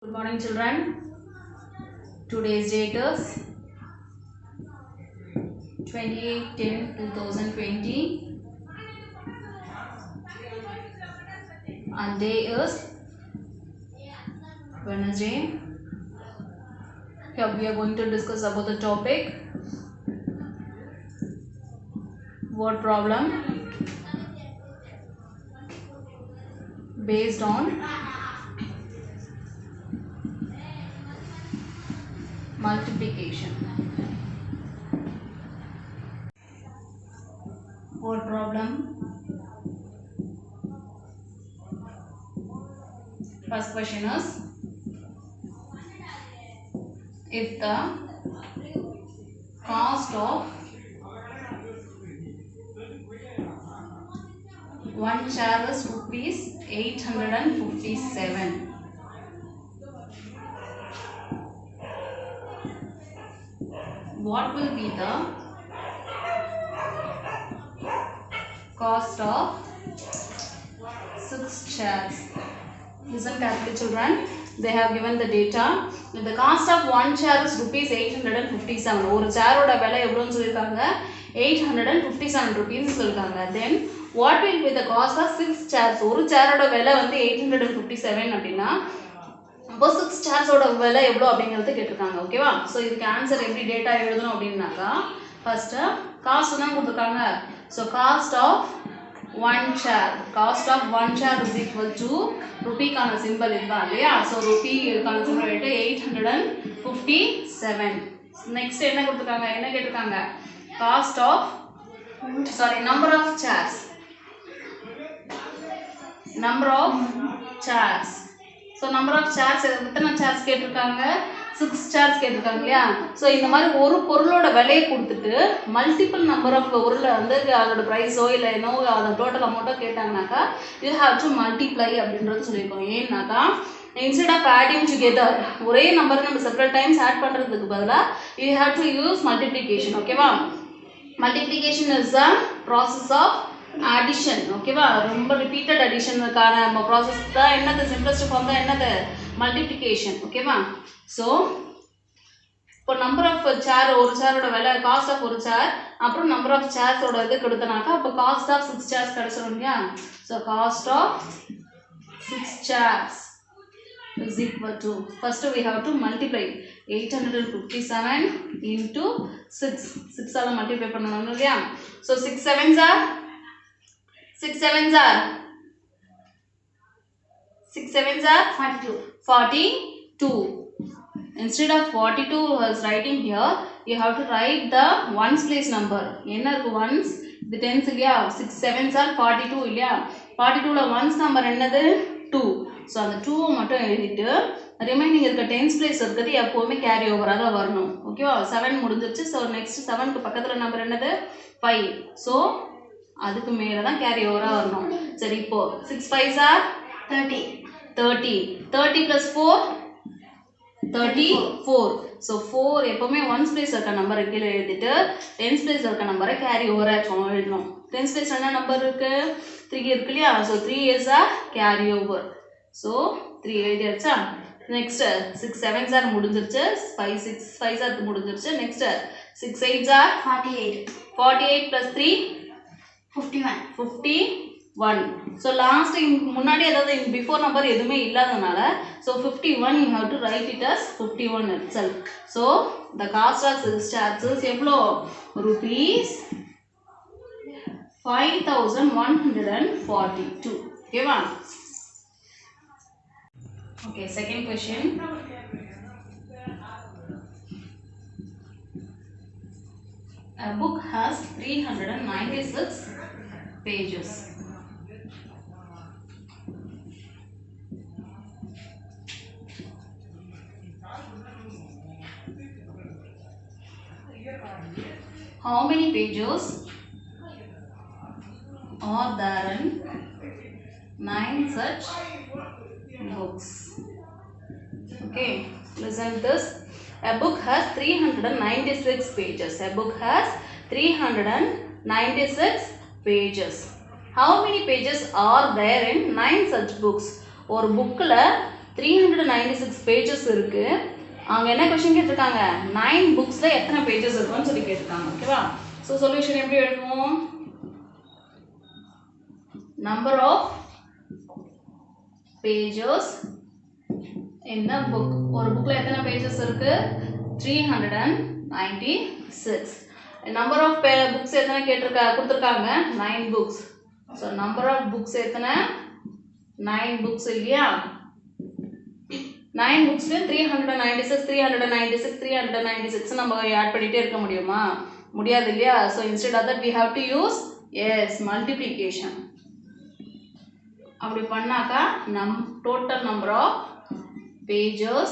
Good morning, children. Today's date is 28/10/2020 and day is Wednesday. Here we are going to discuss about the topic word problem based on multiplication. Word problem. First question is, if the cost of one chair is rupees 857, what will be the cost of 6 chairs? Listen carefully, children. They have given the data. The cost of one chair is rupees 857. ஒரு சேரோட விலை எவ்வளவுன்னு சொல்லிருக்காங்க? 857 rupees சொல்லிருக்காங்க. Then what will be the cost of 6 chairs? ஒரு சேரோட விலை வந்து 857 அப்படினா அப்போ 6 chairs ஓட விலை எவ்வளவு அப்படிங்கறது கேட்டிருக்காங்க. ஓகேவா? சோ இதுக்கு ஆன்சர் எப்படி டேட்டா எழுதணும் அப்படினாக்கா ஃபர்ஸ்ட் காஸ்ட் தான் கொடுத்திருக்காங்க. So cost of one chair is equal to rupee கான symbol இதுதான் இல்லையா? So rupee கான symbol எடுத்து 857. Next என்ன கொடுத்திருக்காங்க? என்ன கேட்டிருக்காங்க? Number of chairs. So number of chairs எத்தனை chairs கேட்டிருக்காங்க? 6 chairs கேட்டிருக்காங்க இல்லையா? ஸோ இந்த மாதிரி ஒரு பொருளோட விலையை கொடுத்துட்டு மல்டிபிள் நம்பர் ஆஃப் பொருளை வந்து அதோட ப்ரைஸோ இல்லை என்னோ அதோட டோட்டல் அமௌண்ட்டோ கேட்டாங்கனாக்கா யூ ஹாவ் டு மல்டிப்ளை அப்படின்றது சொல்லியிருக்கோம். ஏன்னாக்கா இன்ஸ்டெட் ஆஃப் ஆடிங் டுகெதர் ஒரே நம்பர் நம்ம செப்பரேட் டைம்ஸ் ஆட் பண்ணுறதுக்கு பதிலாக you have to use multiplication. ஓகேவா? Multiplication is the process of addition. ஓகேவா? ரொம்ப ரிப்பீட்டட் அடிஷனுக்கான நம்ம ப்ராசஸ் தான் என்னது, சிம்பிளஸ்ட் ஃபார்ம் தான் என்னது, மல்டிப்ளிகேஷன். ஓகேவா? ஸோ இப்போ நம்பர் ஆஃப் சேர், ஒரு சேரோட விலை காஸ்ட் ஆஃப் ஒரு சேர் அப்புறம் நம்பர் ஆஃப் சேர்ஸோட இது கொடுத்தனாக்கா அப்போ காஸ்ட் ஆஃப் 6 சேர்ஸ் கிடைச்சிடும் இல்லையா? So cost of 6 chairs is equal to, first we have to multiply 857 into 6 ஆல மல்டிப்ளை பண்ணணும் இல்லையா? So 6 sevens are 42. Instead of 42 was writing here, you have to write the ones place number. என்ன இருக்கு ones? இது tens இல்லையா? 6 sevens are 42 இல்லையா? 42ல ones number என்னது? 2. So அந்த 2 மட்டும் எழுதிட்டு ரிமைனிங் இருக்க டென்ஸ் பிளேஸ் இருக்கிறது எப்போவுமே கேரி ஓவராக தான் வரணும். ஓகேவா? 7 முடிஞ்சிருச்சு. ஸோ நெக்ஸ்ட் 7க்கு பக்கத்தில் நம்பர் என்னது? 5. ஸோ அதுக்கு மேலே தான் கேரி ஓவராக வரணும். சரி, இப்போ 6 5s are 30. 30 plus 4 34. ஸோ 4 எப்போவுமே ஒன்ஸ் பிளேஸ் இருக்க நம்பரை கீழே எழுதிட்டு டென்ஸ் பிளேஸ் இருக்க நம்பரை கேரி ஓவராக எழுதணும். டென்ஸ் பிளேஸ் என்ன நம்பர் இருக்கு? 3 இருக்கு இல்லையா? So 3 is a carry over. So 3 எழுதியாச்சா? நெக்ஸ்ட் 6 sevens are முடிஞ்சிருச்சு. 5 6 5s are முடிஞ்சிருச்சு. Next 6 8s are 48 plus 3 51. So last முன்னாடி அதாவது பிஃபோர் நம்பர் எதுவுமே இல்லாதனால so 51 you have to write it as 51 itself. So the cost of 6 chairs is எவ்வளோ? rupees 5142. ஓகேவா? Okay, second question. A book has 396 pages. How many pages are there in 9 such books? Okay, listen to this. A book has 396 pages. A book has 396 pages. How many pages are there in 9 such books? ஒரு புக்கில் 396 pages இருக்கு. அவங்க என்ன question கேட்டிருக்காங்க 9 புக்ஸ்ல எத்தனை pages இருக்குன்னு சொல்லி கேட்டிருக்காங்க. ஓகேவா? சோ சொல்யூஷன் எப்படி எழுதுவோம்? number of pages in the book. ஒரு புக்ல எத்தனை பேஜஸ் இருக்கு? 396. number of books எத்தனை கொடுத்திருக்காங்க? 9 books. so number of books எத்தனை? 9 books இல்லையா? 9 booksல 396 396 396 நம்ம ஆட் பண்ணிட்டே இருக்க முடியுமா? முடியாது இல்லையா? so instead of that we have to use yes multiplication. அப்படி பண்ணாக்கா total number of pages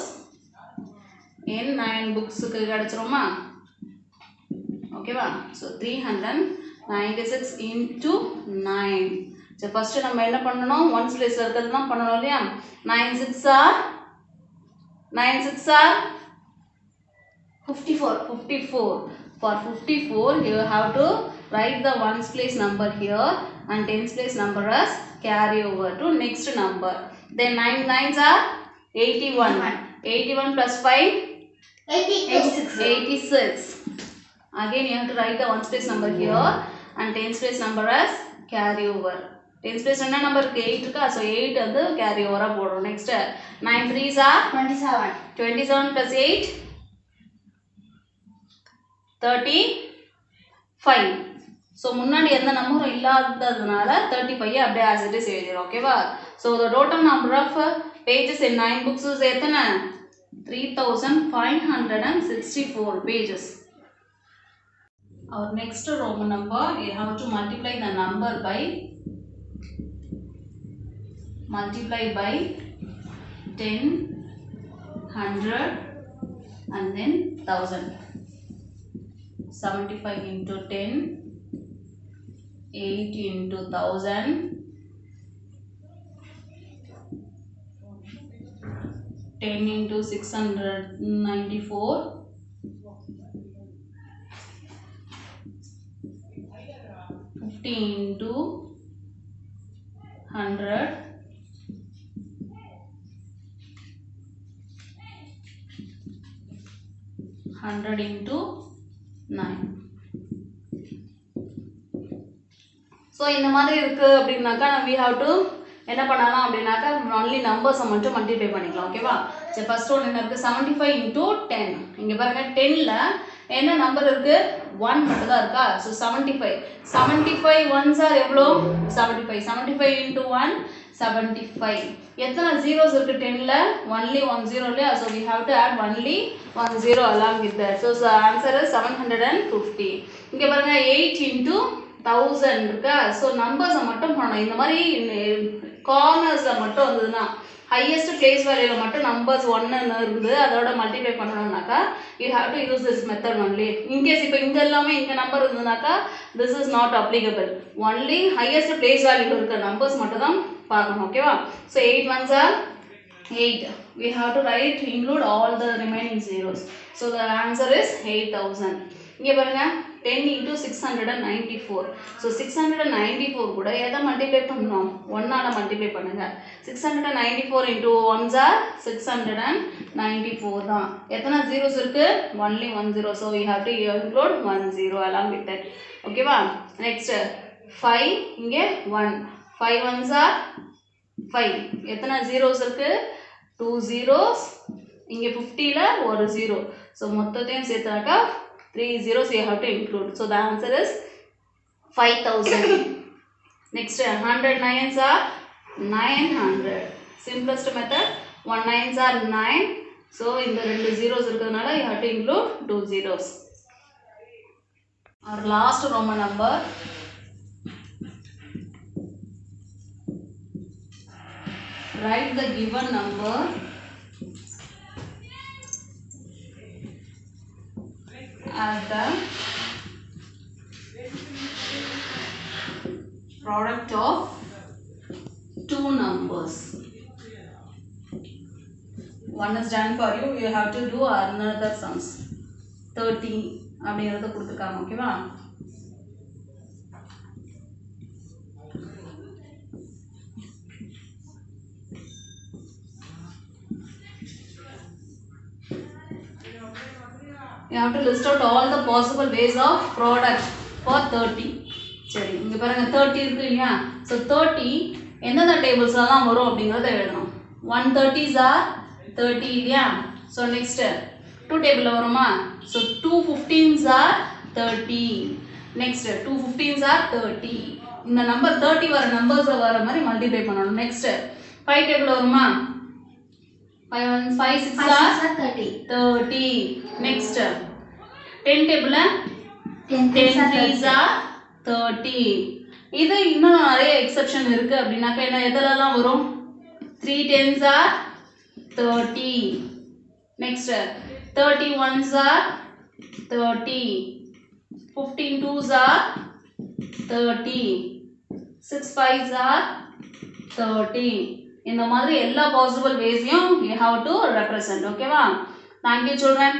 in 9 books க்கு கிடைச்சிருமா? ஓகேவா? so 396 into 9. so first நம்ம என்ன பண்ணனும்? ones place இருக்கிறது தான் பண்ணனும் இல்லையா? 9 6 are 54. For 54 you have to write the ones place number here and tens place number as carry over to next number. Then 9 nines are 81. 81 plus 5 86. Again you have to write the ones place number here and tens place number as carry over. Tens place என்ன number இருக்கு? 8 இருக்கா? so 8 வந்து carry over ஆ போடுறோம். next 9 3s are 27. 27 plus 8 35. so முன்னாடி எந்த நம்பரும் இல்லாததுனால 35 அப்படியே as it is எழுதிரோம். ஓகேவா? so the total number of pages in 9 books is எத்தனை? 3564 pages. Our next Roman number, we have to multiply the number by 10, 100 and then 1000. 75 into 10, 8 into 1000, 10 into 694, 50 into 100, 100 into 9. so இந்த மாதிரி இருக்கு அப்படினாக்கா we have to என்ன பண்ணலாம் அப்படினாக்கா only numbers மட்டும் multiply பண்ணிக்கலாம். ஓகேவா? சரி ஃபர்ஸ்ட் ஒன் என்ன இருக்கு? 75 into 10. இங்க பாருங்க 10ல என்ன நம்பர் இருக்கு? 1 மட்டும் தான் இருக்கா? so 75 ones are எவ்வளோ? 75 into 1 75. எத்தனை zeros இருக்கு 10ல? only 1 zero இல்லையா? so we have to add only 1 zero along with that. so the answer is 750. இங்க பாருங்க 8 into 1000 இருக்கா? so numbers மட்டும் பண்ணணும். இந்த மாதிரி cornersல மட்டும் வந்ததுன்னா highest place value மட்டும் numbers 1 ன்னு இருக்குது அதோட multiply பண்ணனும்னாக்கா you have to use this method only. in case இப்போ இங்க எல்லாமே இங்க number இருந்ததுனாக்கா this is not applicable. only highest place value இருக்க numbers மட்டும் தான் பார்க்கணும். ஓகேவா? so 8 ones are 8. we have to write include all the remaining zeros. so the answer is 8000. இங்க பாருங்க 10 into 694. so 694 கூட எதை மல்டிப்ளை பண்ணனும்? 1 ஆல மல்டிப்ளை பண்ணுங்க. 694 into 1s are 694 தான். எத்தனை zeros இருக்கு? only 1 zero. so we have to include 1 zero along with that. ஓகேவா? next 5 இங்க 1. 5 ones are 5. எத்தனை zeros இருக்கு? 2 zeros. இங்க 50ல ஒரு 0. so மொத்தத்தையும் சேர்த்தாக்கா 3 zeros you have to include. so the answer is 5000. next 100 nines are 900. simplest method 1 nines are 9. so இந்த ரெண்டு zeros இருக்கிறதுனால you have to include 2 zeros. our last Roman number, write the given number as the product of two numbers. One is done for you. You have to do another sums. 13 அப்படிங்கறத கொடுத்துருக்காங்க. ஓகேவா? you have to list out all the possible ways of product for 30. சரி இங்க பாருங்க 30 இருக்கு இல்லையா so 30 எந்தெந்த டேபிள்ஸ்லாம் வரும் அப்படிங்கிறத எழுதணும் 130s are 30 இல்லையா ஸோ நெக்ஸ்ட் 2 டேபிளில் வருமா so 215s are 30 next 215s are 30 இந்த நம்பர் 30 வர நம்பர்ஸை வர மாதிரி மல்டிப்ளை பண்ணணும் நெக்ஸ்ட் 5 டேபிள் வருமா 5 6 are 30 next 10 table 10 3s are 30 இது இன்னும் நிறைய எக்ஸெப்ஷன் இருக்கு அப்படினாக்க என்ன எதெல்லாம் வரும் 3 10s are 30 next 31s are 30 15 2s are 30 6 5s are 30 இந்த மாதிரி எல்லா possible வேஸையும் you have to represent ஓகேவா thank you children